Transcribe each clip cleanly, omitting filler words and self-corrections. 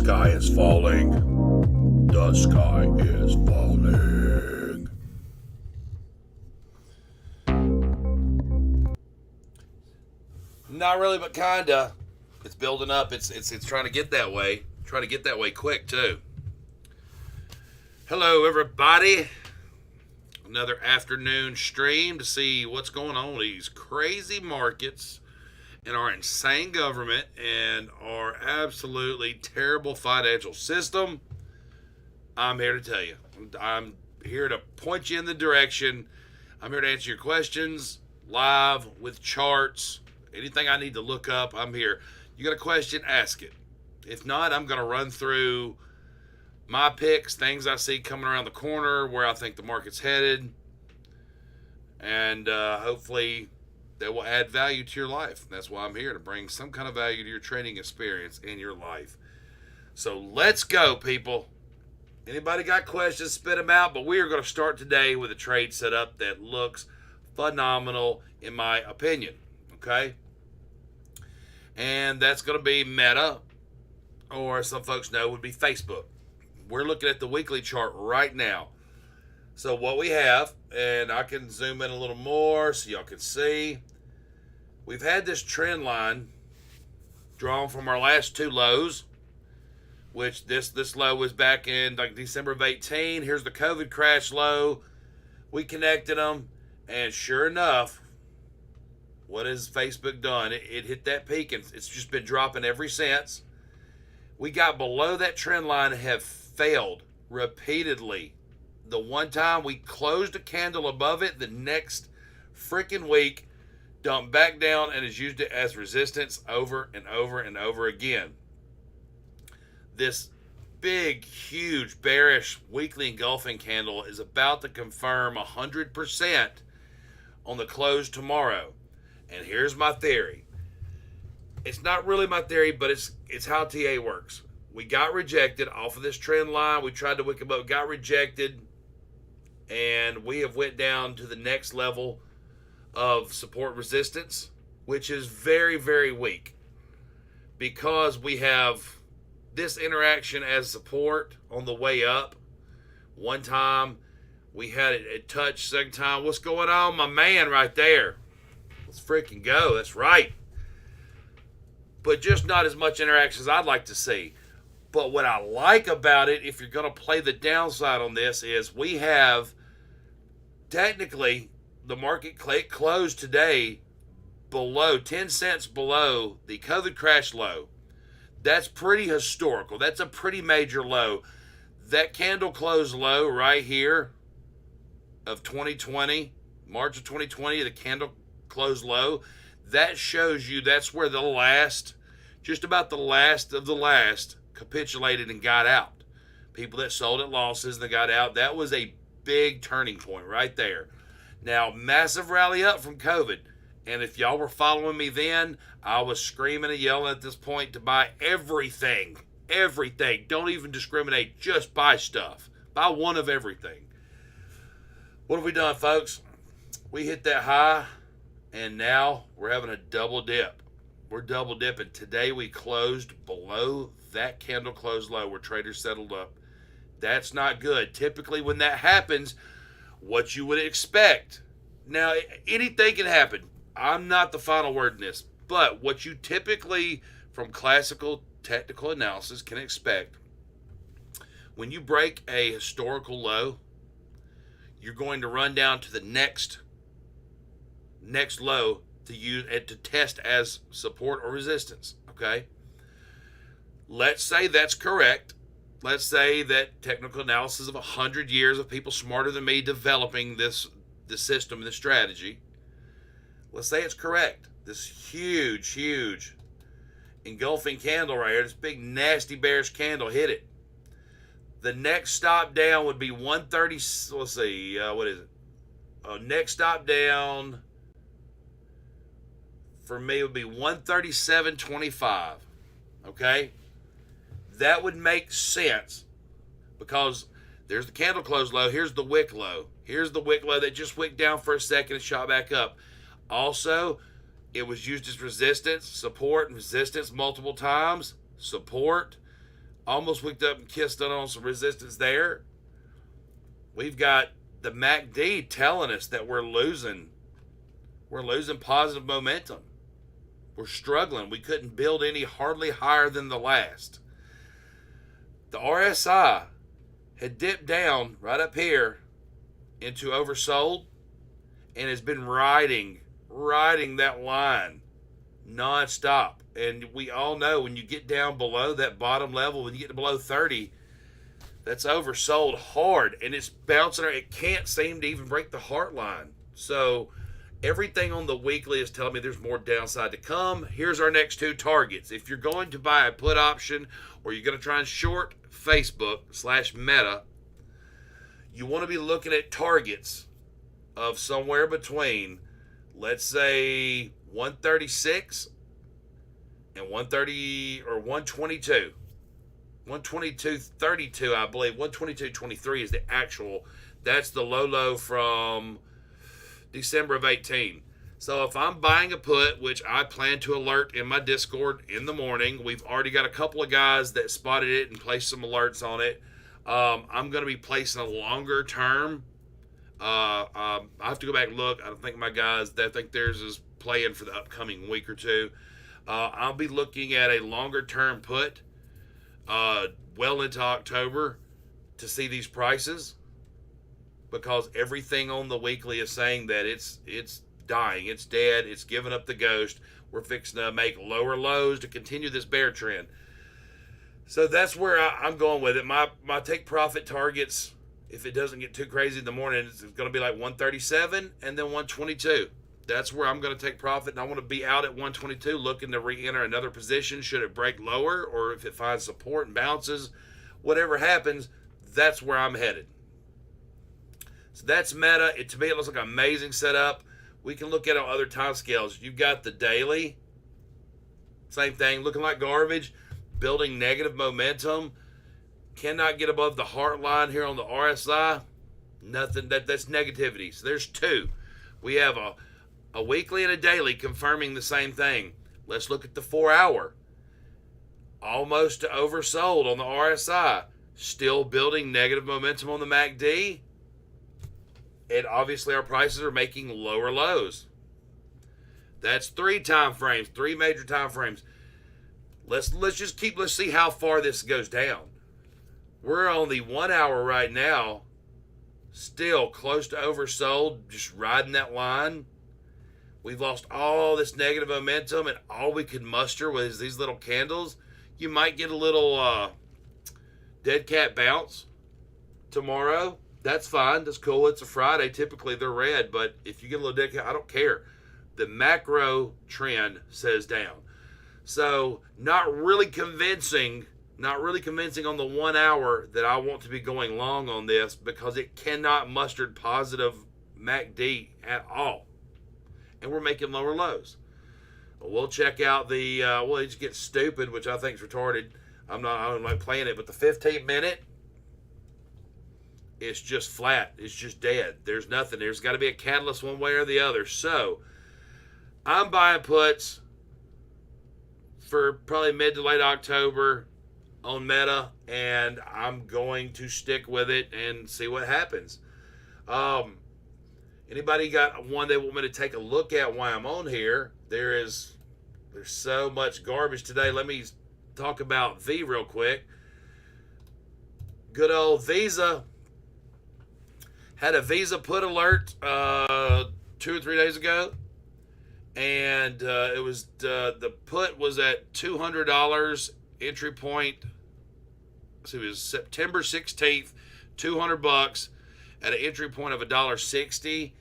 sky is falling. The sky is falling. Not really, but kinda. It's building up. It's trying to get that way. Trying to get that way quick too. Hello, everybody. Another afternoon stream to see what's going on with these crazy markets and our insane government and our absolutely terrible financial system. I'm here to tell you. I'm here to point you in the direction. I'm here to answer your questions live with charts. Anything I need to look up, I'm here. You got a question, ask it. If not, I'm going to run through my picks, things I see coming around the corner, where I think the market's headed, and hopefully that will add value to your life. That's why I'm here, to bring some kind of value to your trading experience in your life. So let's go, people. Anybody got questions, spit them out, but we are going to start today with a trade setup that looks phenomenal in my opinion, okay? And that's going to be Meta, or some folks know would be Facebook. We're looking at the weekly chart right now. So what we have, and I can zoom in a little more so y'all can see, we've had this trend line drawn from our last two lows, which this low was back in like December of 18. Here's the COVID crash low. We connected them, and sure enough, what has Facebook done? It hit that peak, and it's just been dropping ever since. We got below that trend line and have failed repeatedly. The one time we closed a candle above it, the next freaking week dumped back down and has used it as resistance over and over and over again. This big, huge, bearish weekly engulfing candle is about to confirm 100% on the close tomorrow. And here's my theory. It's not really my theory, but it's how TA works. We got rejected off of this trend line. We tried to wick them up, got rejected, and we have went down to the next level of support resistance, which is very, very weak, because we have this interaction as support on the way up. One time we had it touch, second time. What's going on, my man, right there? Let's freaking go. That's right. But just not as much interaction as I'd like to see. But what I like about it, if you're going to play the downside on this, is we have technically the market closed today below 10 cents below the COVID crash low. That's pretty historical. That's a pretty major low. That candle closed low right here of 2020, March of 2020, the candle closed low. That shows you that's where the last, just about the last of the last, capitulated and got out. People that sold at losses and they got out. That was a big turning point right there. Now, massive rally up from COVID. And if y'all were following me then, I was screaming and yelling at this point to buy everything. Everything. Don't even discriminate. Just buy stuff. Buy one of everything. What have we done, folks? We hit that high, and now we're having a double dip. We're double dipping. Today we closed below that candle closed low where traders settled up. That's not good. Typically when that happens, what you would expect. Now, anything can happen. I'm not the final word in this. But what you typically, from classical technical analysis, can expect, when you break a historical low, you're going to run down to the next low to use and to test as support or resistance. Okay? Let's say that's correct. Let's say that technical analysis of 100 years of people smarter than me developing this system and this strategy. Let's say it's correct. This huge engulfing candle right here, this big nasty bearish candle hit it. The next stop down would be 130. Let's see, what is it? Next stop down for me would be 137.25. Okay? That would make sense because there's the candle close low. Here's the wick low. Here's the wick low that just wicked down for a second and shot back up. Also, it was used as resistance, support, and resistance multiple times. Support, almost wicked up and kissed on some resistance there. We've got the MACD telling us that we're losing. We're losing positive momentum. We're struggling. We couldn't build any hardly higher than the last. The RSI had dipped down right up here into oversold and has been riding that line nonstop. And we all know when you get down below that bottom level, when you get below 30, that's oversold hard, and it's bouncing. It can't seem to even break the heart line. So everything on the weekly is telling me there's more downside to come. Here's our next two targets. If you're going to buy a put option or you're going to try and short Facebook/Meta, you want to be looking at targets of somewhere between, let's say, 136 and 130 or 122. 122.32, I believe. 122.23 is the actual. That's the low from December of 18. So if I'm buying a put, which I plan to alert in my Discord in the morning, we've already got a couple of guys that spotted it and placed some alerts on it. I'm going to be placing a longer term. I have to go back and look. I don't think my guys, I think theirs is playing for the upcoming week or two. I'll be looking at a longer term put well into October to see these prices, because everything on the weekly is saying that it's dying, it's dead, it's giving up the ghost. We're fixing to make lower lows to continue this bear trend. So that's where I'm going with it. My take profit targets, if it doesn't get too crazy in the morning, it's going to be like 137 and then 122. That's where I'm going to take profit, and I want to be out at 122 looking to re-enter another position should it break lower, or if it finds support and bounces, whatever happens, that's where I'm headed. So that's Meta. To me, it looks like an amazing setup. We can look at it on other time scales. You've got the daily, same thing, looking like garbage, building negative momentum, cannot get above the heart line here on the RSI. Nothing. That's negativity. So there's two. We have a weekly and a daily confirming the same thing. Let's look at the 4 hour. Almost oversold on the RSI. Still building negative momentum on the MACD. And obviously our prices are making lower lows. That's three major time frames. Let's see how far this goes down. We're on the 1 hour right now. Still close to oversold, just riding that line. We've lost all this negative momentum, and all we could muster was these little candles. You might get a little dead cat bounce tomorrow. That's fine. That's cool. It's a Friday. Typically they're red, but if you get a little dead cat, I don't care. The macro trend says down. So not really convincing on the 1 hour that I want to be going long on this, because it cannot muster positive MACD at all. And we're making lower lows. We'll check out the, it just gets stupid, which I think is retarded. I don't like playing it, but the 15-minute, it's just flat. It's just dead. There's nothing. There's got to be a catalyst one way or the other. So I'm buying puts for probably mid to late October on Meta, and I'm going to stick with it and see what happens. Anybody got one they want me to take a look at while I'm on here? There's so much garbage today. Let me talk about V real quick. Good old Visa. Had a Visa put alert 2 or 3 days ago, and it was the put was at $200 entry point. So it was September 16th, $200 at an entry point of $1.60.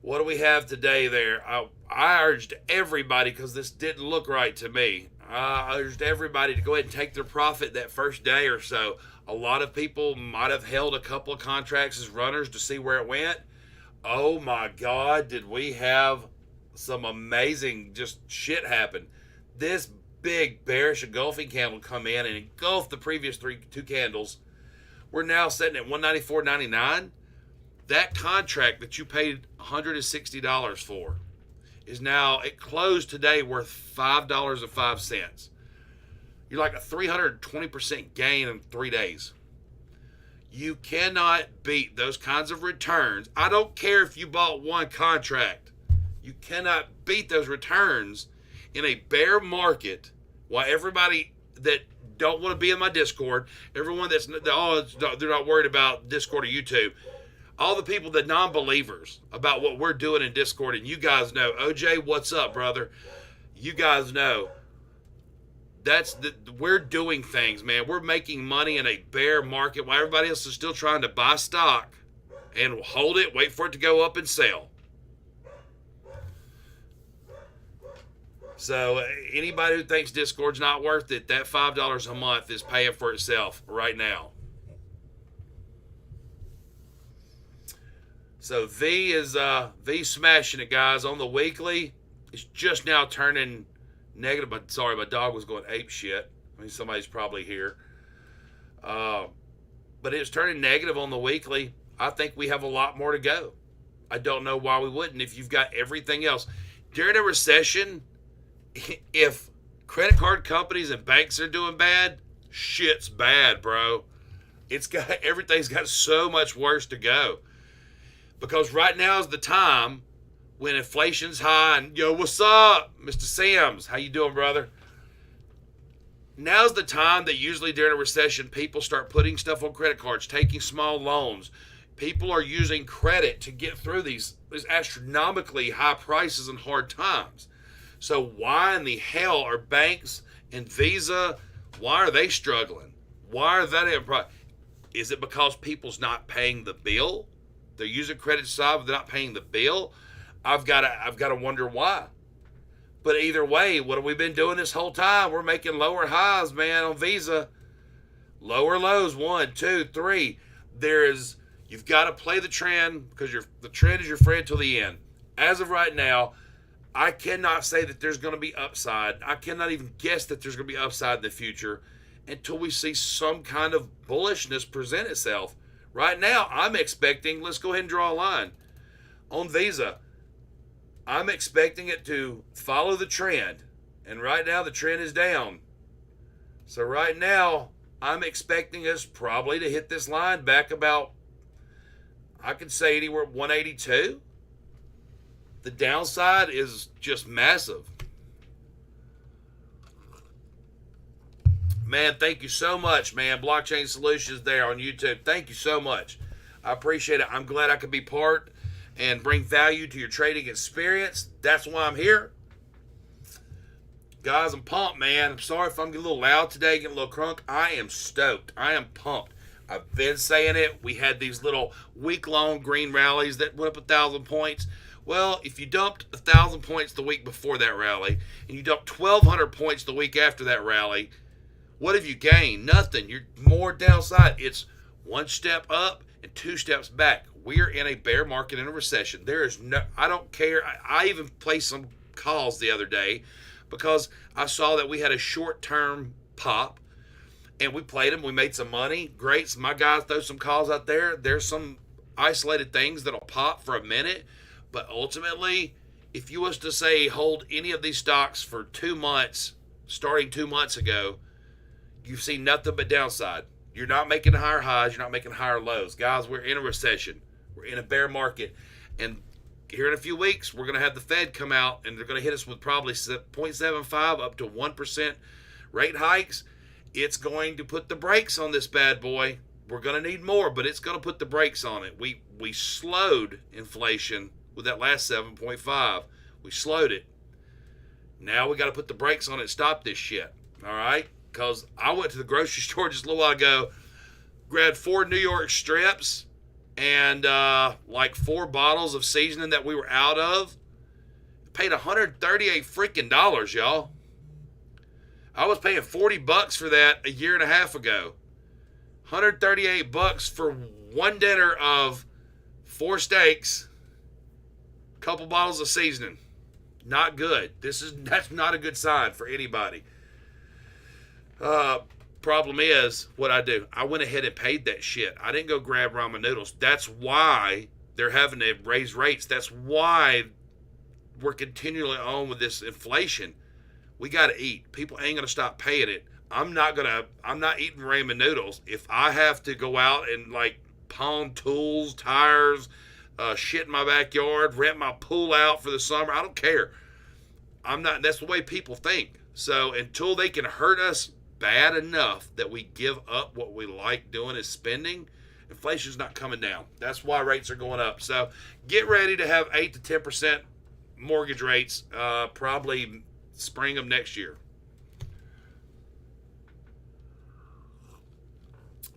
What do we have today there? I urged everybody, because this didn't look right to me. I urged everybody to go ahead and take their profit that first day or so. A lot of people might have held a couple of contracts as runners to see where it went. Oh my God, did we have some amazing just shit happen. This big bearish engulfing candle come in and engulf the previous two candles. We're now sitting at $194.99. That contract that you paid $160 for is now, it closed today worth $5.05. You're like a 320% gain in 3 days. You cannot beat those kinds of returns. I don't care if you bought one contract. You cannot beat those returns in a bear market while everybody that don't want to be in my Discord, everyone that's, they're not worried about Discord or YouTube, all the people, the non-believers about what we're doing in Discord, and you guys know, OJ, what's up, brother? You guys know we're doing things, man. We're making money in a bear market while everybody else is still trying to buy stock and hold it, wait for it to go up and sell. So anybody who thinks Discord's not worth it, that $5 a month is paying for itself right now. So V smashing it, guys, on the weekly. It's just now turning negative. But sorry, my dog was going ape shit. I mean, somebody's probably here. But it's turning negative on the weekly. I think we have a lot more to go. I don't know why we wouldn't if you've got everything else. During a recession, if credit card companies and banks are doing bad, shit's bad, bro. Everything's got so much worse to go. Because right now is the time when inflation's high and, yo, what's up, Mr. Sims? How you doing, brother? Now's the time that usually during a recession, people start putting stuff on credit cards, taking small loans. People are using credit to get through these astronomically high prices and hard times. So why in the hell are banks and Visa, why are they struggling? Why are they? Is it because people's not paying the bill? They're using credit side, but they're not paying the bill. I've got to wonder why. But either way, what have we been doing this whole time? We're making lower highs, man, on Visa. Lower lows, 1, 2, 3. You've got to play the trend because the trend is your friend till the end. As of right now, I cannot say that there's going to be upside. I cannot even guess that there's going to be upside in the future until we see some kind of bullishness present itself. Right now, I'm expecting, let's go ahead and draw a line. On Visa, I'm expecting it to follow the trend. And right now, the trend is down. So right now, I'm expecting us probably to hit this line back about, I could say anywhere 182. The downside is just massive. Man, thank you so much, man. Blockchain Solutions there on YouTube. Thank you so much. I appreciate it. I'm glad I could be part and bring value to your trading experience. That's why I'm here. Guys, I'm pumped, man. I'm sorry if I'm getting a little loud today, getting a little crunk. I am stoked. I am pumped. I've been saying it. We had these little week-long green rallies that went up 1,000 points. Well, if you dumped 1,000 points the week before that rally, and you dumped 1,200 points the week after that rally, what have you gained? Nothing. You're more downside. It's one step up and 2 steps back. We're in a bear market in a recession. I don't care. I even placed some calls the other day because I saw that we had a short-term pop, and we played them. We made some money. Great. So my guys throw some calls out there. There's some isolated things that'll pop for a minute. But ultimately, if you was to say hold any of these stocks for 2 months, starting 2 months ago, you've seen nothing but downside. You're not making higher highs. You're not making higher lows. Guys, we're in a recession. We're in a bear market. And here in a few weeks, we're going to have the Fed come out, and they're going to hit us with probably 0.75 up to 1% rate hikes. It's going to put the brakes on this bad boy. We're going to need more, but it's going to put the brakes on it. We slowed inflation with that last 7.5. We slowed it. Now we got to put the brakes on it and stop this shit. All right? Because I went to the grocery store just a little while ago, grabbed 4 New York strips and like 4 bottles of seasoning that we were out of. Paid $138 freaking dollars, y'all. I was paying $40 for that a year and a half ago. $138 for one dinner of 4 steaks, couple bottles of seasoning. Not good. That's not a good sign for anybody. Problem is, what I do, I went ahead and paid that shit. I didn't go grab ramen noodles. That's why they're having to raise rates. That's why we're continually on with this inflation. We got to eat. People ain't going to stop paying it. I'm not eating ramen noodles. If I have to go out and like pawn tools, tires, shit in my backyard, rent my pool out for the summer, I don't care. I'm not. That's the way people think. So until they can hurt us bad enough that we give up what we like doing is spending, inflation's not coming down. That's why rates are going up. So get ready to have 8 to 10% mortgage rates, probably spring of next year.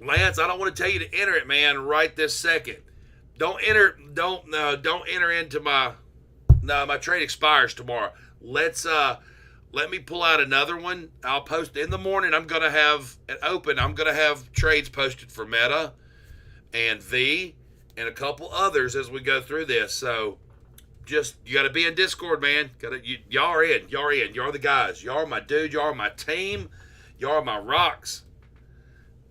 Lance, I don't want to tell you to enter it, man, right this second. Don't enter into my. No, my trade expires tomorrow. Let me pull out another one. I'll post in the morning. I'm gonna have it open. I'm gonna have trades posted for Meta and V and a couple others as we go through this. So just you got to be in Discord, man. Y'all are in. Y'all are in. Y'all are the guys. Y'all are my dude. Y'all are my team. Y'all are my rocks.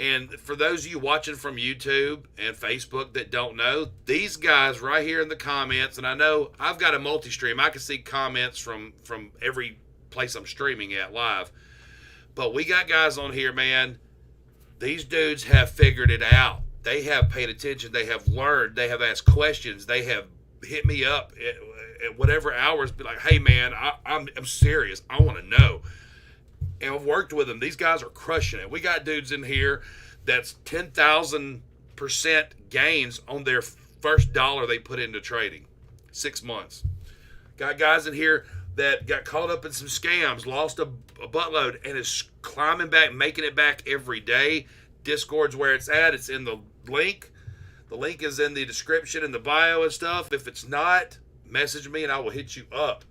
And for those of you watching from YouTube and Facebook that don't know, these guys right here in the comments, and I know I've got a multi-stream. I can see comments from every place I'm streaming at live. But we got guys on here, man. These dudes have figured it out. They have paid attention. They have learned. They have asked questions. They have hit me up at whatever hours, be like, hey, man, I'm serious. I want to know. And I've worked with them. These guys are crushing it. We got dudes in here that's 10,000% gains on their first dollar they put into trading. 6 months. Got guys in here that got caught up in some scams, lost a buttload, and is climbing back, making it back every day. Discord's where it's at. It's in the link. The link is in the description and the bio and stuff. If it's not, message me and I will hit you up.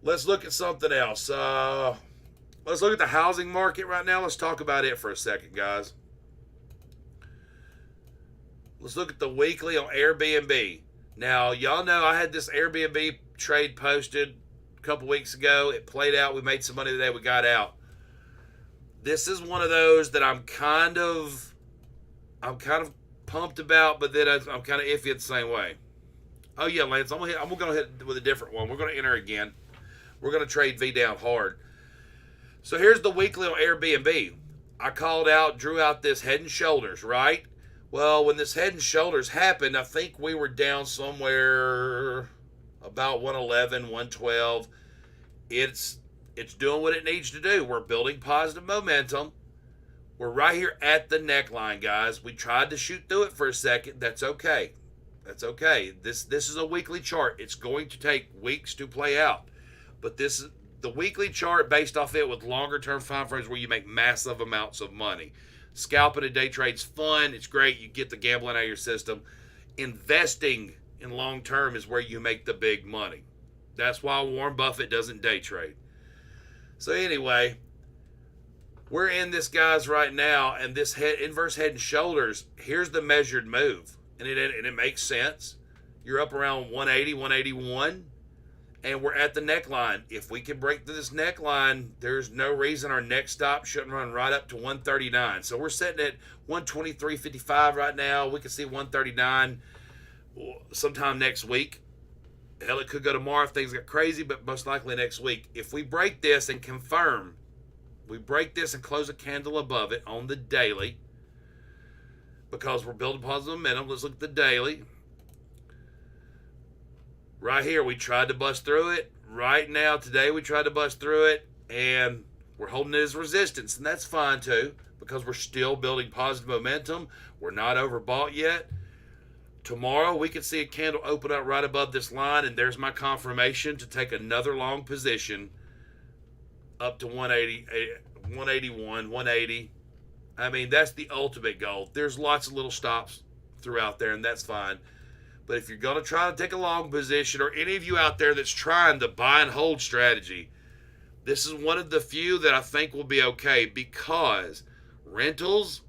Let's look at something else. Let's look at the housing market right now. Let's talk about it for a second, guys. Let's look at the weekly on Airbnb. Now, y'all know I had this Airbnb trade posted a couple weeks ago. It played out. We made some money today. We got out. This is one of those that I'm kind of pumped about, but then I'm kind of iffy at the same way. Oh yeah, Lance, I'm gonna hit with a different one. We're gonna enter again. We're gonna trade V down hard. So here's the weekly on Airbnb. I called out, drew out this Head and Shoulders, right? Well, when this Head and Shoulders happened, I think we were down somewhere about 111, 112. It's doing what it needs to do. We're building positive momentum. We're right here at the neckline, guys. We tried to shoot through it for a second. That's okay. That's okay. This is a weekly chart. It's going to take weeks to play out. But this is the weekly chart based off it with longer term time frames where you make massive amounts of money. Scalping a day trade's fun. It's great. You get the gambling out of your system. Investing in long term is where you make the big money. That's why Warren Buffett doesn't day trade. So anyway, we're in this, guys, right now, and this inverse Head and Shoulders, here's the measured move. And it makes sense. You're up around 180, 181. And we're at the neckline. If we can break through this neckline, there's no reason our next stop shouldn't run right up to 139. So we're sitting at 123.55 right now. We can see 139 sometime next week. Hell, it could go tomorrow if things get crazy, but most likely next week. If we break this and confirm, we break this and close a candle above it on the daily, because we're building positive momentum. Let's look at the daily. Right here, we tried to bust through it. Right now, today, we tried to bust through it, and we're holding it as resistance, and that's fine, too, because we're still building positive momentum. We're not overbought yet. Tomorrow, we could see a candle open up right above this line, and there's my confirmation to take another long position up to 180, 181, 180. I mean, that's the ultimate goal. There's lots of little stops throughout there, and that's fine. But if you're going to try to take a long position, or any of you out there that's trying the buy and hold strategy, this is one of the few that I think will be okay, because rentals,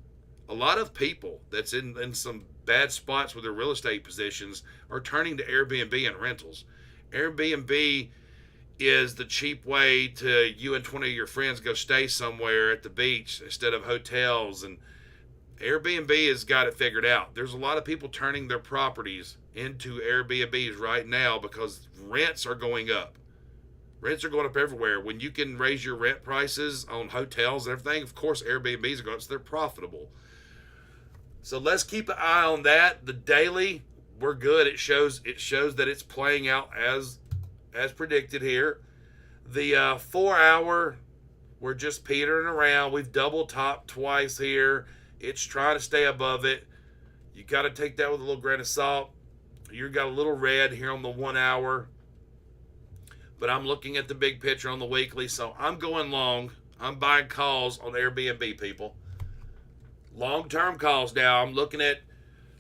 a lot of people that's in some bad spots with their real estate positions are turning to Airbnb and rentals. Airbnb is the cheap way to you and 20 of your friends go stay somewhere at the beach instead of hotels, and Airbnb has got it figured out. There's a lot of people turning their properties into Airbnbs right now because rents are going up. Rents are going up everywhere. When you can raise your rent prices on hotels and everything, of course Airbnbs are going up, so they're profitable. So let's keep an eye on that. The daily, we're good. It shows that it's playing out as predicted here. The 4 hour, we're just petering around. We've double topped twice here. It's trying to stay above it. You got to take that with a little grain of salt. You got a little red here on the 1 hour, but I'm looking at the big picture on the weekly, so I'm going long. I'm buying calls on Airbnb, people. Long-term calls now. I'm looking at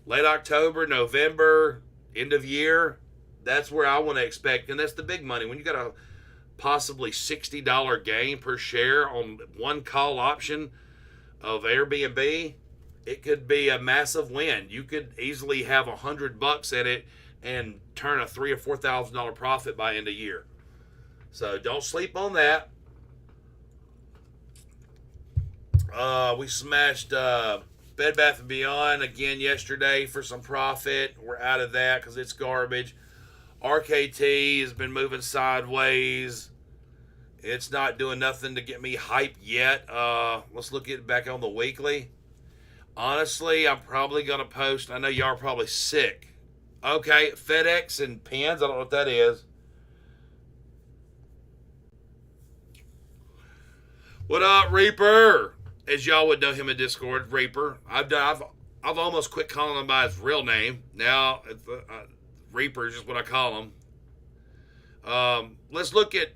late October, November, end of year. That's where I want to expect, and that's the big money. When you got a possibly $60 gain per share on one call option of Airbnb, it could be a massive win. You could easily have $100 in it and turn a $3,000 or $4,000 profit by end of year. So don't sleep on that. We smashed Bed Bath & Beyond again yesterday for some profit. We're out of that because it's garbage. RKT has been moving sideways. It's not doing nothing to get me hyped yet. Let's look at it back on the weekly. Honestly, I'm probably going to post. I know y'all are probably sick. Okay, FedEx and Pens. I don't know what that is. What up, Reaper? As y'all would know him in Discord, Reaper. I've almost quit calling him by his real name. Now, Reaper is just what I call him. Let's look at,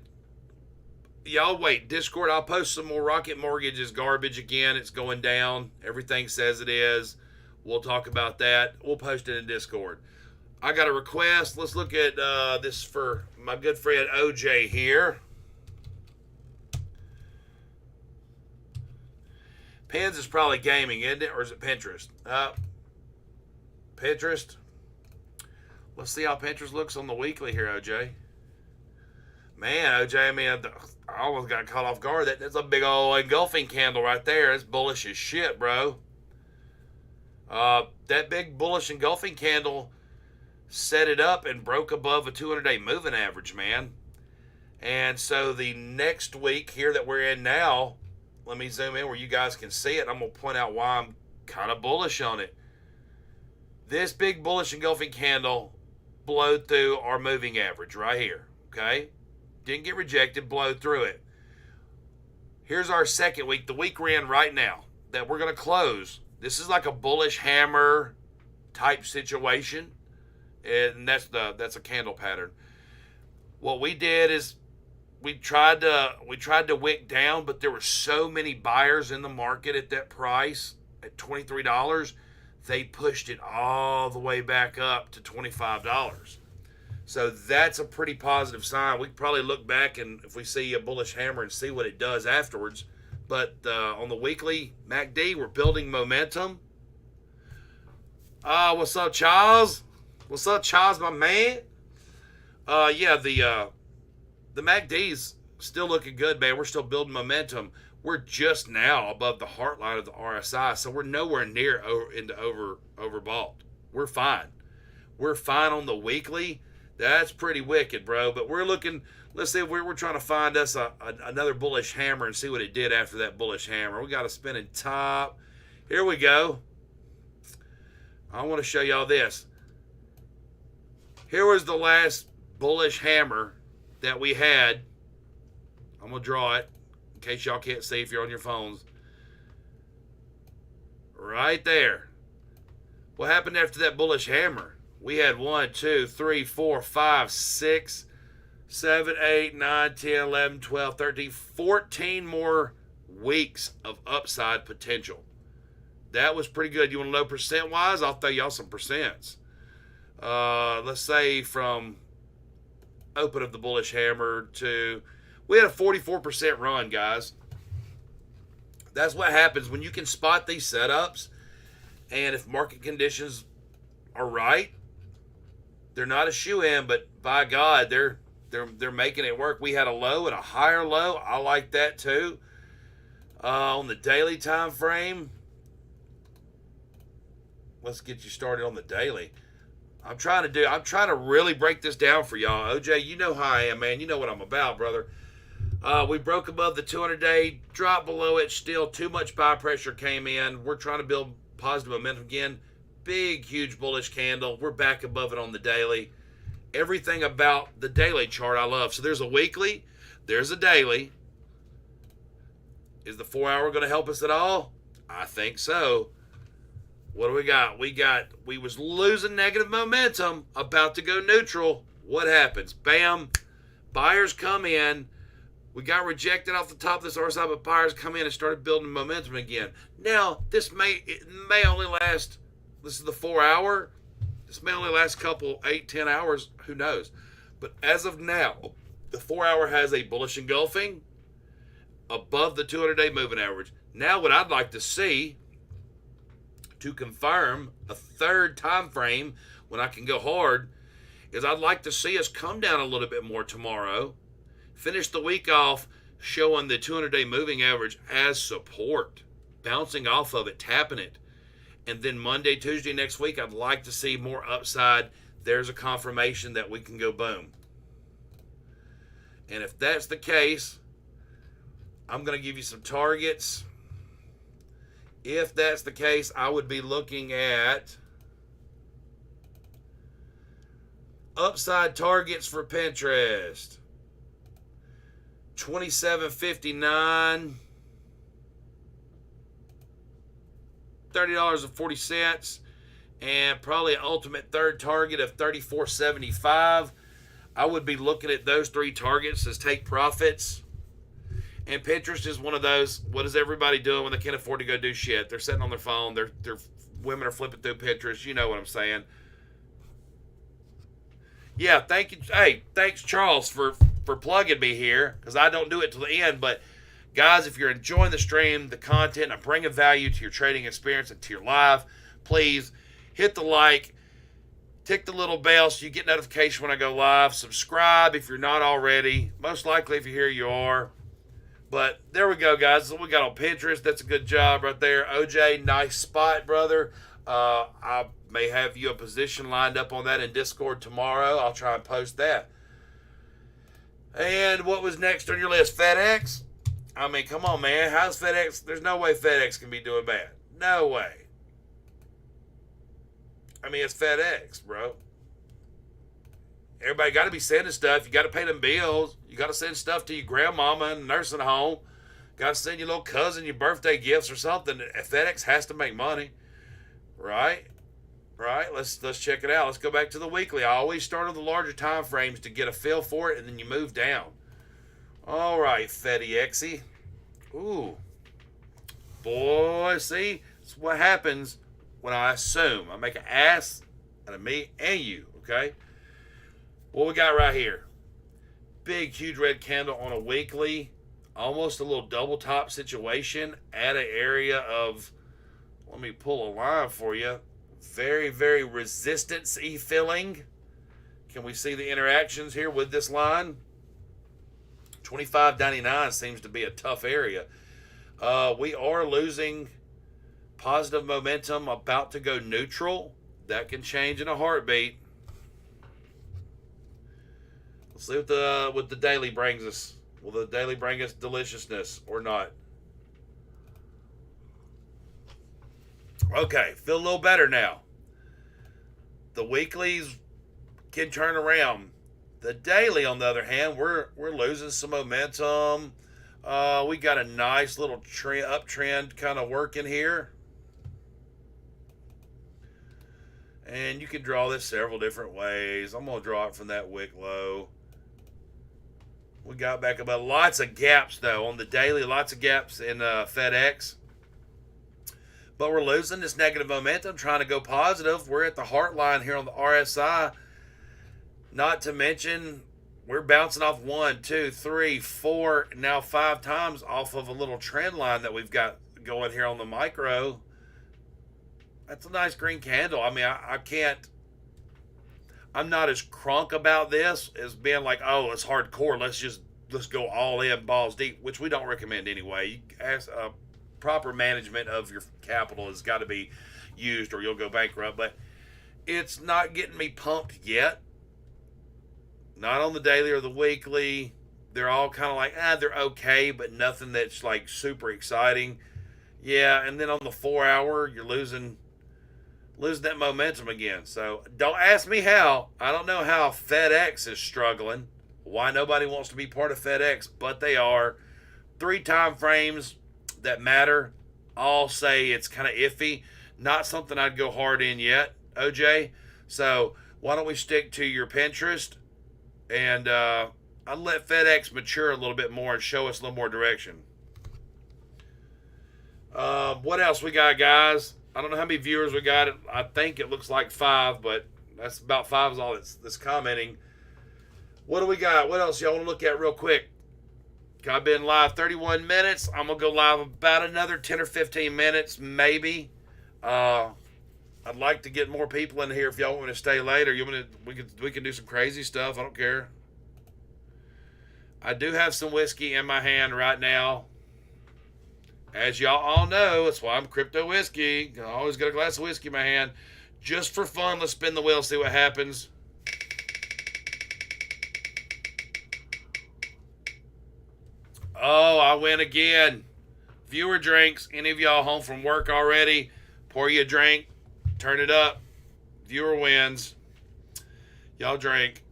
y'all wait, Discord, I'll post some more. Rocket Mortgage is garbage again. It's going down. Everything says it is. We'll talk about that. We'll post it in Discord. I got a request. Let's look at this for my good friend OJ here. Pens is probably gaming, isn't it? Or is it Pinterest? Pinterest. Let's see how Pinterest looks on the weekly here, OJ. Man, OJ, I mean, I almost got caught off guard. That's a big old engulfing candle right there. It's bullish as shit, bro. That big bullish engulfing candle set it up and broke above a 200-day moving average, man. And so the next week here that we're in now, let me zoom in where you guys can see it. I'm going to point out why I'm kind of bullish on it. This big bullish engulfing candle blowed through our moving average right here, okay? Didn't get rejected, blowed through it. Here's our second week, the week we're in right now, that we're going to close. This is like a bullish hammer type situation, and that's a candle pattern. What we did is we tried to wick down, but there were so many buyers in the market at that price at $23. They pushed it all the way back up to $25. So that's a pretty positive sign. We could probably look back and if we see a bullish hammer and see what it does afterwards. But on the weekly MACD, we're building momentum. What's up, Charles? What's up, Charles, my man? Yeah, the MACD's still looking good, man. We're still building momentum. We're just now above the heart line of the RSI, so we're nowhere near overbought. We're fine. We're fine on the weekly. That's pretty wicked, bro. But we're looking. Let's see if we're trying to find us another bullish hammer and see what it did after that bullish hammer. We got a spinning top. Here we go. I want to show y'all this. Here was the last bullish hammer that we had. I'm going to draw it in case y'all can't see if you're on your phones. Right there. What happened after that bullish hammer? We had 1, 2, 3, 4, 5, 6, 7, 8, 9, 10, 11, 12, 13, 14 more weeks of upside potential. That was pretty good. You want to know percent-wise? I'll throw y'all some percents. Let's say from open of the bullish hammer to, we had a 44% run, guys. That's what happens when you can spot these setups, and if market conditions are right, they're not a shoe-in, but by God, they're making it work. We had a low and a higher low. I like that too. On the daily time frame, let's get you started on the daily. I'm trying to really break this down for y'all. OJ, you know how I am, man. You know what I'm about, brother. We broke above the 200-day, dropped below it. Still, too much buy pressure came in. We're trying to build positive momentum again. Big, huge bullish candle. We're back above it on the daily. Everything about the daily chart I love. So there's a weekly, there's a daily. Is the 4-hour going to help us at all? I think so. What do we got? We was losing negative momentum, about to go neutral. What happens? Bam. Buyers come in. We got rejected off the top of this RSI, but buyers come in and started building momentum again. Now, it may only last, this is the 4-hour. This may only last a couple, 8-10 hours. Who knows? But as of now, the 4-hour has a bullish engulfing above the 200-day moving average. Now, what I'd like to see to confirm a third time frame when I can go hard is I'd like to see us come down a little bit more tomorrow, finish the week off showing the 200-day moving average as support, bouncing off of it, tapping it. And then Monday, Tuesday next week, I'd like to see more upside. There's a confirmation that we can go boom. And if that's the case, I'm going to give you some targets. If that's the case, I would be looking at upside targets for Pinterest. 27.59, $30.40, and probably an ultimate third target of 34.75. I would be looking at those three targets as take profits. And Pinterest is one of those, what is everybody doing when they can't afford to go do shit? They're sitting on their phone. They're women are flipping through Pinterest. You know what I'm saying. Yeah, thank you. Hey, thanks, Charles, for plugging me here, because I don't do it till the end. But, guys, if you're enjoying the stream, the content, I'm bringing value to your trading experience and to your life, please hit the like, tick the little bell so you get notification when I go live. Subscribe if you're not already. Most likely, if you're here, you are. But there we go, guys. That's what we got on Pinterest. That's a good job right there. OJ, nice spot, brother. I may have you a position lined up on that in Discord tomorrow. I'll try and post that. And what was next on your list? FedEx? I mean, come on, man. How's FedEx? There's no way FedEx can be doing bad. No way. I mean, it's FedEx, bro. Everybody got to be sending stuff. You got to pay them bills. You got to send stuff to your grandmama in a nursing home. Got to send your little cousin your birthday gifts or something. FedEx has to make money, right? Right. Let's check it out. Let's go back to the weekly. I always start on the larger time frames to get a feel for it, and then you move down. All right, FedExy. Ooh, boy, see, it's what happens when I assume. I make an ass out of me and you. Okay. What we got right here? Big, huge red candle on a weekly. Almost a little double top situation at an area of, let me pull a line for you. Very, very resistance-y filling. Can we see the interactions here with this line? 25.99 seems to be a tough area. We are losing positive momentum, about to go neutral. That can change in a heartbeat. Let's see what the daily brings us. Will the daily bring us deliciousness or not? Okay, feel a little better now. The weeklies can turn around. The daily, on the other hand, we're losing some momentum. We got a nice little uptrend kind of working here. And you can draw this several different ways. I'm going to draw it from that wick low. We got back about lots of gaps, though, on the daily. Lots of gaps in FedEx. But we're losing this negative momentum, trying to go positive. We're at the heart line here on the RSI. Not to mention, we're bouncing off 1, 2, 3, 4, now 5 times off of a little trend line that we've got going here on the micro. That's a nice green candle. I mean, I can't. I'm not as crunk about this as being like, oh, it's hardcore. Let's go all in, balls deep, which we don't recommend anyway. Proper management of your capital has got to be used, or you'll go bankrupt. But It's not getting me pumped yet. Not on the daily or the weekly. They're all kind of like, they're okay, but nothing that's like super exciting. Yeah, and then on the 4 hour, you're losing that momentum again. So don't ask me how. I don't know how FedEx is struggling. Why nobody wants to be part of FedEx, but they are. 3 time frames that matter all say it's kind of iffy. Not something I'd go hard in yet, OJ. So why don't we stick to your Pinterest and I'll let FedEx mature a little bit more and show us a little more direction. What else we got, guys? I don't know how many viewers we got. I think it looks like 5, but that's about 5 is all that's commenting. What do we got? What else y'all want to look at real quick? I've been live 31 minutes. I'm gonna go live about another 10 or 15 minutes, maybe. I'd like to get more people in here. If y'all want to stay later, we can do some crazy stuff. I don't care. I do have some whiskey in my hand right now. As y'all all know, that's why I'm Crypto Whiskey. I always got a glass of whiskey in my hand. Just for fun, let's spin the wheel, see what happens. Oh, I win again. Viewer drinks. Any of y'all home from work already? Pour you a drink. Turn it up. Viewer wins. Y'all drink.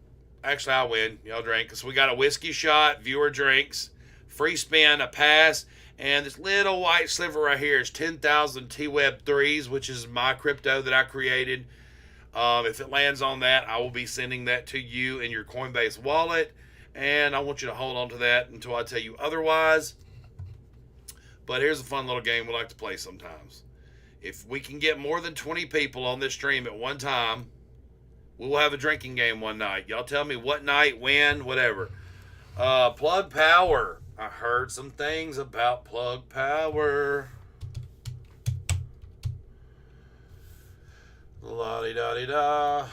Actually, I win. Y'all drink. So we got a whiskey shot. Viewer drinks. Free spin. A pass. And this little white sliver right here is 10,000 T-Web 3s, which is my crypto that I created. If it lands on that, I will be sending that to you in your Coinbase wallet. And I want you to hold on to that until I tell you otherwise. But here's a fun little game we like to play sometimes. If we can get more than 20 people on this stream at one time, we will have a drinking game one night. Y'all tell me what night, when, whatever. Plug Power. I heard some things about Plug Power. La-di-da-di-da.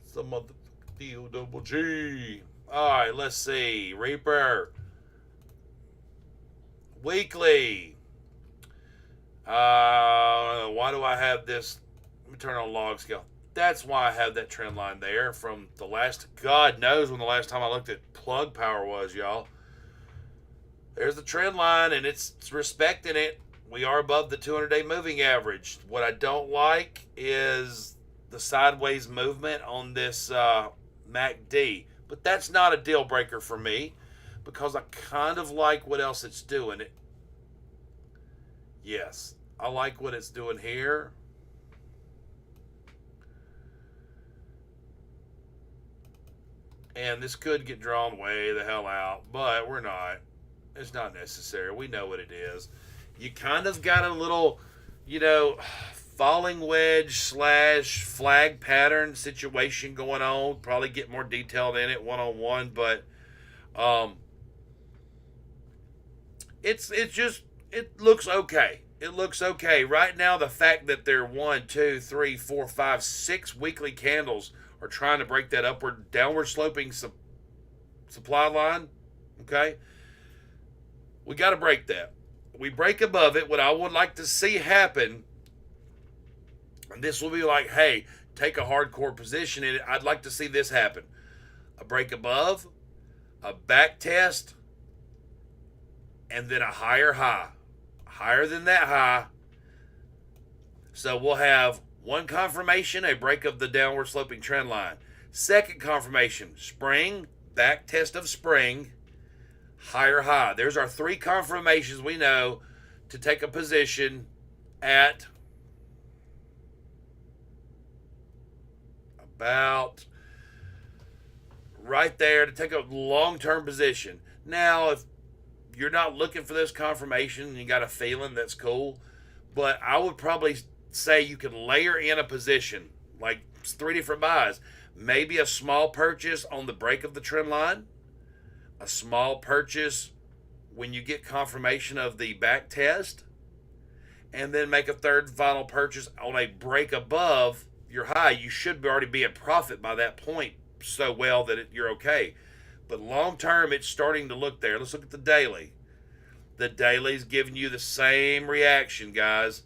Some of the D-O-double-G. All right, let's see. Reaper. Weekly. Why do I have this? Let me turn on log scale. That's why I have that trend line there from the last, God knows when the last time I looked at Plug Power was, y'all. There's the trend line, and it's respecting it. We are above the 200-day moving average. What I don't like is the sideways movement on this MACD. But that's not a deal breaker for me because I kind of like what else it's doing. Yes, I like what it's doing here. And this could get drawn way the hell out, but we're not. It's not necessary. We know what it is. You kind of got a little, falling wedge / flag pattern situation going on. Probably get more detailed in it one-on-one, but it looks okay. It looks okay. Right now, the fact that there are 1, 2, 3, 4, 5, 6 weekly candles are trying to break that downward sloping supply line, okay? We got to break that. We break above it. What I would like to see happen, and this will be like, hey, take a hardcore position in it. I'd like to see this happen. A break above, a back test, and then a higher high. Higher than that high. So we'll have one confirmation, a break of the downward sloping trend line. Second confirmation, spring, back test of spring, higher high. There's our 3 confirmations we know to take a position at about right there to take a long-term position. Now, if you're not looking for this confirmation and you got a feeling, that's cool. But I would probably say you can layer in a position, like 3 different buys. Maybe a small purchase on the break of the trend line, a small purchase when you get confirmation of the back test, and then make a third and final purchase on a break above your high. You should already be in profit by that point so well that you're okay. But long term, it's starting to look there. Let's look at the daily. The daily's giving you the same reaction, guys.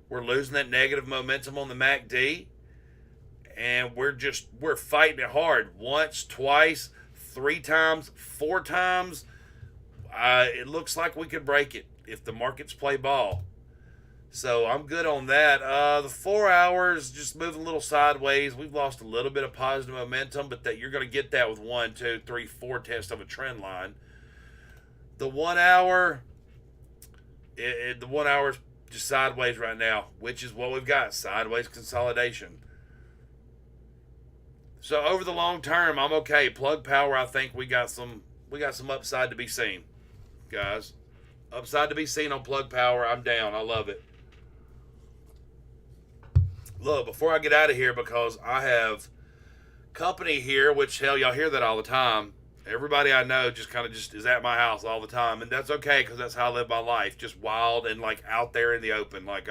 We're losing that negative momentum on the MACD. and we're fighting it hard. Once, twice, 3 times, 4 times. It looks like we could break it if the markets play ball. So I'm good on that. The 4 hours just moving a little sideways. We've lost a little bit of positive momentum, but that you're going to get that with 1, 2, 3, 4 tests of a trend line. The 1 hour, the 1 hour is just sideways right now, which is what we've got, sideways consolidation. So over the long term, I'm okay. Plug power, I think we got some upside to be seen, guys. Upside to be seen on plug power. I'm down. I love it. Look, before I get out of here, because I have company here, which hell, y'all hear that all the time. Everybody I know just kind of just is at my house all the time, and that's okay because that's how I live my life, just wild and like out there in the open. Like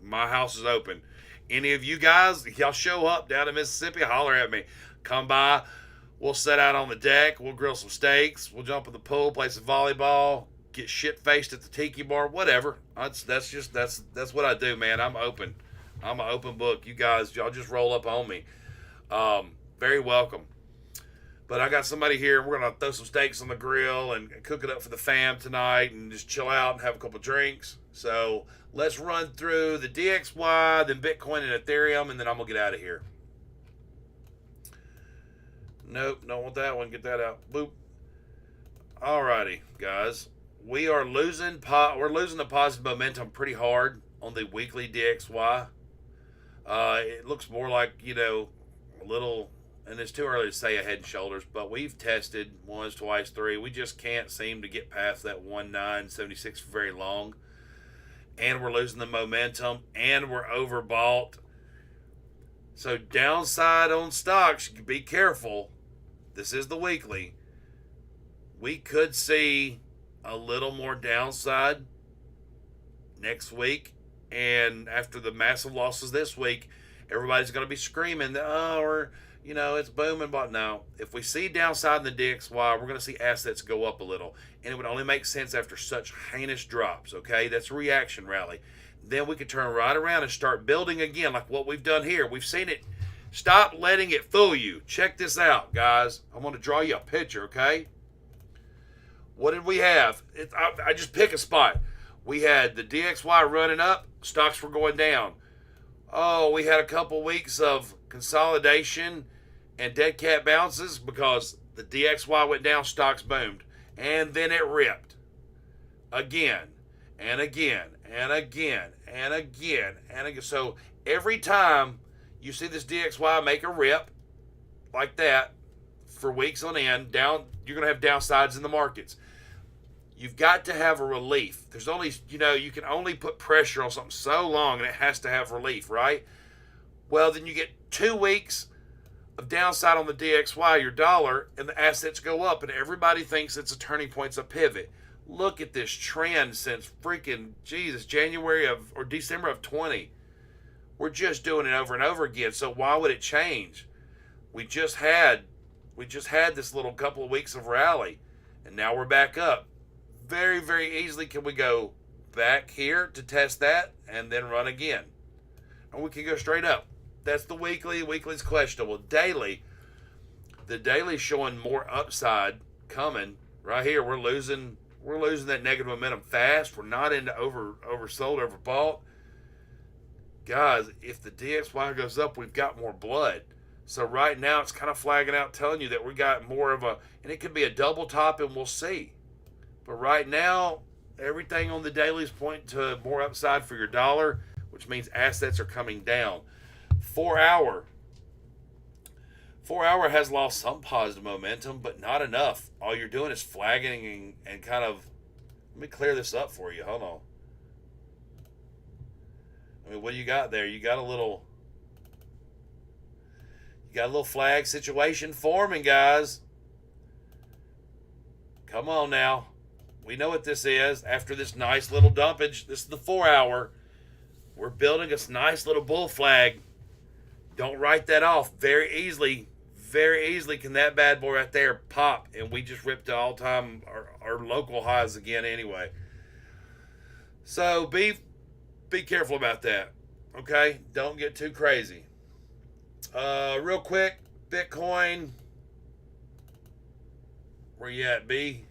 my house is open. Any of you guys, if y'all show up down in Mississippi, holler at me. Come by. We'll set out on the deck. We'll grill some steaks. We'll jump in the pool, play some volleyball, get shit faced at the tiki bar, whatever. That's what I do, man. I'm open. I'm an open book. You guys, y'all just roll up on me. Very welcome. But I got somebody here. We're going to throw some steaks on the grill and cook it up for the fam tonight and just chill out and have a couple drinks. So let's run through the DXY, then Bitcoin and Ethereum, and then I'm going to get out of here. Nope, don't want that one. Get that out. Boop. Alrighty, guys. We're losing the positive momentum pretty hard on the weekly DXY. It looks more like, a little... And it's too early to say a head and shoulders, but we've tested once, twice, 3. We just can't seem to get past that 1976 for very long. And we're losing the momentum, and we're overbought. So downside on stocks, be careful. This is the weekly. We could see a little more downside next week. And after the massive losses this week, everybody's going to be screaming, it's booming, but no. If we see downside in the DXY, we're going to see assets go up a little. And it would only make sense after such heinous drops, okay? That's a reaction rally. Then we could turn right around and start building again like what we've done here. We've seen it. Stop letting it fool you. Check this out, guys. I want to draw you a picture, okay? What did we have? I just pick a spot. We had the DXY running up. Stocks were going down. Oh, we had a couple weeks of consolidation and dead cat bounces because the DXY went down, stocks boomed. And then it ripped. Again, and again, and again, and again, and again. So every time you see this DXY make a rip like that for weeks on end, you're going to have downsides in the markets. You've got to have a relief. There's only, you can only put pressure on something so long and it has to have relief, right? Well, then you get 2 weeks of downside on the DXY, your dollar, and the assets go up, and everybody thinks it's a turning point, it's a pivot. Look at this trend since freaking, January or December of 20. We're just doing it over and over again, so why would it change? We just had this little couple of weeks of rally, and now we're back up. Very, very easily can we go back here to test that and then run again. And we can go straight up. That's the weekly. Weekly's questionable. Daily, the daily's showing more upside coming. Right here, we're losing that negative momentum fast. We're not into oversold, overbought. Guys, if the DXY goes up, we've got more blood. So right now, it's kind of flagging out, telling you that we got more of and it could be a double top, and we'll see. But right now, everything on the daily is pointing to more upside for your dollar, which means assets are coming down. 4 hour has lost some positive momentum, but not enough. All you're doing is flagging and kind of, let me clear this up for you. Hold on. What do you got there? You got a little flag situation forming, guys. Come on now. We know what this is. After this nice little dumpage, this is the 4 hour. We're building a nice little bull flag. Don't write that off. Very easily can that bad boy right there pop, and we just ripped the all-time our local highs again anyway. So be careful about that, okay? Don't get too crazy. Real quick, Bitcoin. Where you at, B?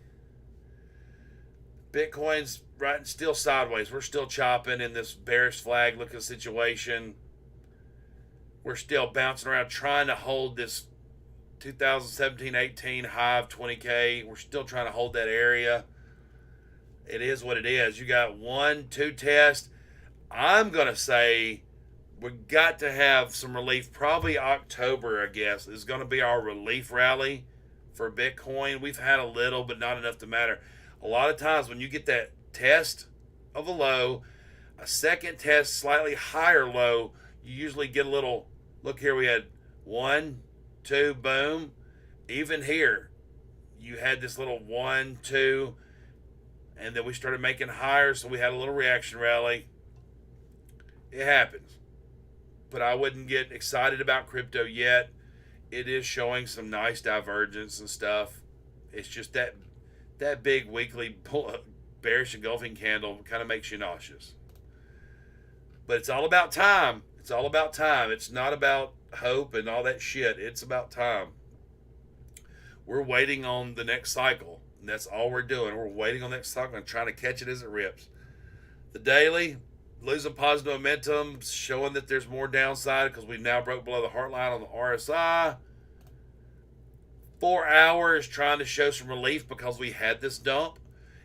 Bitcoin's right still sideways. We're still chopping in this bearish flag looking situation. We're still bouncing around trying to hold this 2017-18 high of 20K. We're still trying to hold that area. It is what it is. You got 1-2 tests. I'm going to say we got to have some relief. Probably October, I guess, is going to be our relief rally for Bitcoin. We've had a little, but not enough to matter. A lot of times when you get that test of a low, a second test, slightly higher low, you usually get a little, look here, we had 1, 2, boom. Even here, you had this little 1, 2, and then we started making higher, so we had a little reaction rally. It happens. But I wouldn't get excited about crypto yet. It is showing some nice divergence and stuff. It's just that big weekly bearish engulfing candle kind of makes you nauseous. But it's all about time. It's all about time. It's not about hope and all that shit. It's about time. We're waiting on the next cycle. And that's all we're doing. We're waiting on the next cycle and trying to catch it as it rips. The daily, losing positive momentum, showing that there's more downside because we've now broke below the heart line on the RSI. 4 hours trying to show some relief because we had this dump.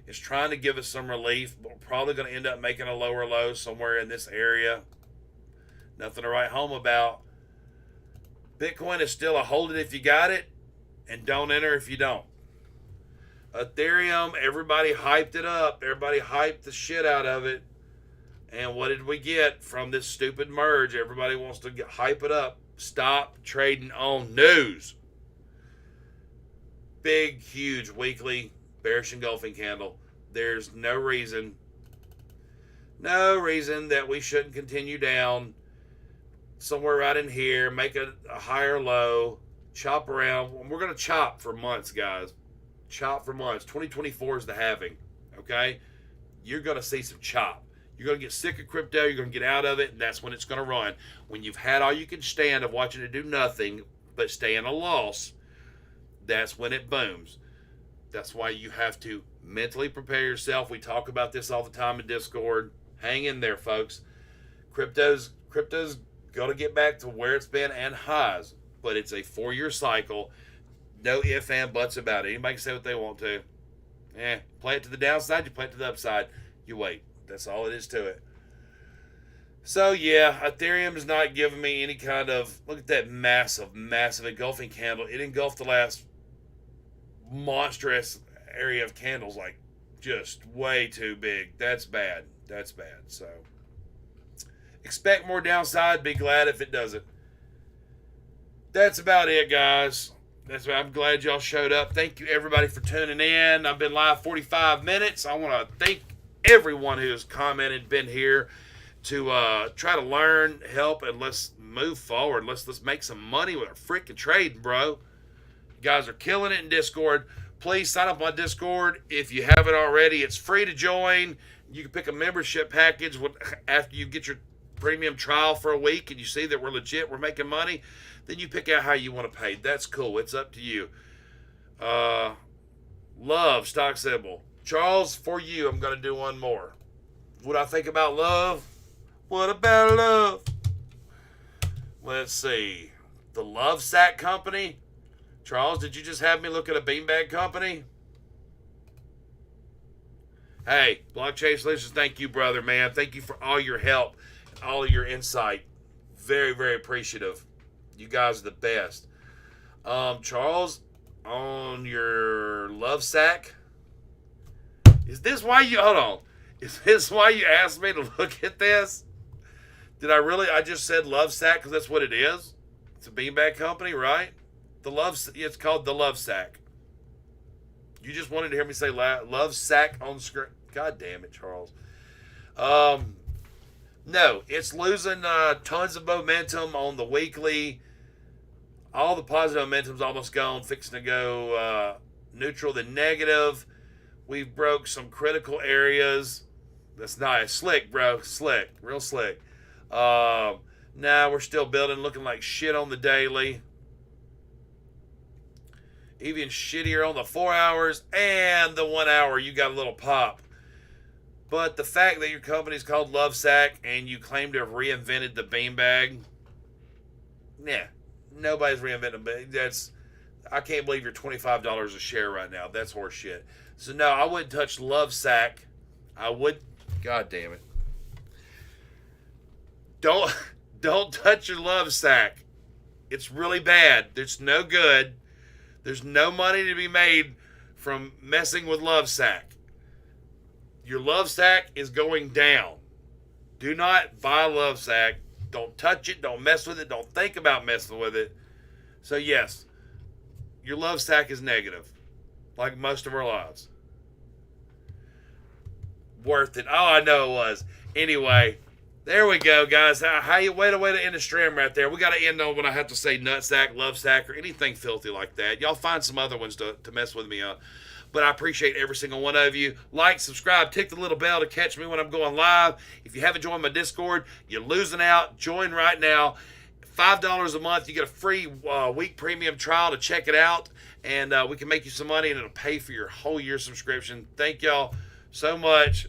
It's trying to give us some relief, but we're probably going to end up making a lower low somewhere in this area. Nothing to write home about. Bitcoin is still a hold it if you got it and don't enter if you don't. Ethereum, everybody hyped it up. Everybody hyped the shit out of it. And what did we get from this stupid merge? Everybody wants to hype it up. Stop trading on news. Big, huge weekly bearish engulfing candle. There's no reason that we shouldn't continue down somewhere right in here, make a higher low, chop around. We're going to chop for months, guys. Chop for months. 2024 is the halving, okay? You're going to see some chop. You're going to get sick of crypto. You're going to get out of it, and that's when it's going to run. When you've had all you can stand of watching it do nothing but stay in a loss, that's when it booms. That's why you have to mentally prepare yourself. We talk about this all the time in Discord. Hang in there, folks. Crypto's going to get back to where it's been and highs, but it's a 4-year cycle. No ifs and buts about it. Anybody can say what they want to. Play it to the downside, you play it to the upside. You wait. That's all it is to it. So, yeah, Ethereum is not giving me any kind of... Look at that massive, massive engulfing candle. It engulfed the last monstrous area of candles, like just way too big. That's bad. That's bad. So, expect more downside. Be glad if it doesn't. That's about it, guys. I'm glad y'all showed up. Thank you, everybody, for tuning in. I've been live 45 minutes. I want to thank everyone who has commented, been here to try to learn, help, and let's move forward. Let's make some money with our freaking trading, bro. You guys are killing it in Discord. Please sign up on Discord if you haven't already. It's free to join. You can pick a membership package after you get your premium trial for a week and you see that we're legit, we're making money. Then you pick out how you want to pay. That's cool. It's up to you. Love, stock symbol. Charles, for you, I'm going to do one more. What I think about love? What about love? Let's see. The Love Sack Company. Charles, did you just have me look at a beanbag company? Hey, Blockchain Solutions, thank you, brother, man. Thank you for all your help, all of your insight. Very, very appreciative. You guys are the best. Charles, on your Love Sack, is this why you, hold on, is this why you asked me to look at this? Did I really, I just said Love Sack because that's what it is? It's a beanbag company, right? It's called the Love Sack. You just wanted to hear me say Love Sack on screen. God damn it, Charles. No, it's losing tons of momentum on the weekly. All the positive momentum's almost gone, fixing to go neutral to negative. We've broke some critical areas. That's nice. Slick, bro. Slick. Real slick. Nah, we're still building, looking like shit on the daily. Even shittier on the 4 hours and the 1 hour. You got a little pop. But the fact that your company's called Lovesac and you claim to have reinvented the beanbag, yeah, nobody's reinvented it. I can't believe you're $25 a share right now. That's horseshit. So no, I wouldn't touch Lovesac. I would. God damn it. Don't touch your Lovesac. It's really bad. It's no good. There's no money to be made from messing with Lovesac. Your Lovesac is going down. Do not buy a Lovesac. Don't touch it. Don't mess with it. Don't think about messing with it. So yes, your Lovesac is negative, like most of our lives. Worth it. Oh, I know it was. Anyway, there we go, guys. How you way to end the stream right there. We got to end on when I have to say nutsack, Lovesac, or anything filthy like that. Y'all find some other ones to mess with me on. But I appreciate every single one of you. Like, subscribe, tick the little bell to catch me when I'm going live. If you haven't joined my Discord, you're losing out. Join right now. $5 a month. You get a free week premium trial to check it out. And we can make you some money, and it'll pay for your whole year subscription. Thank y'all so much.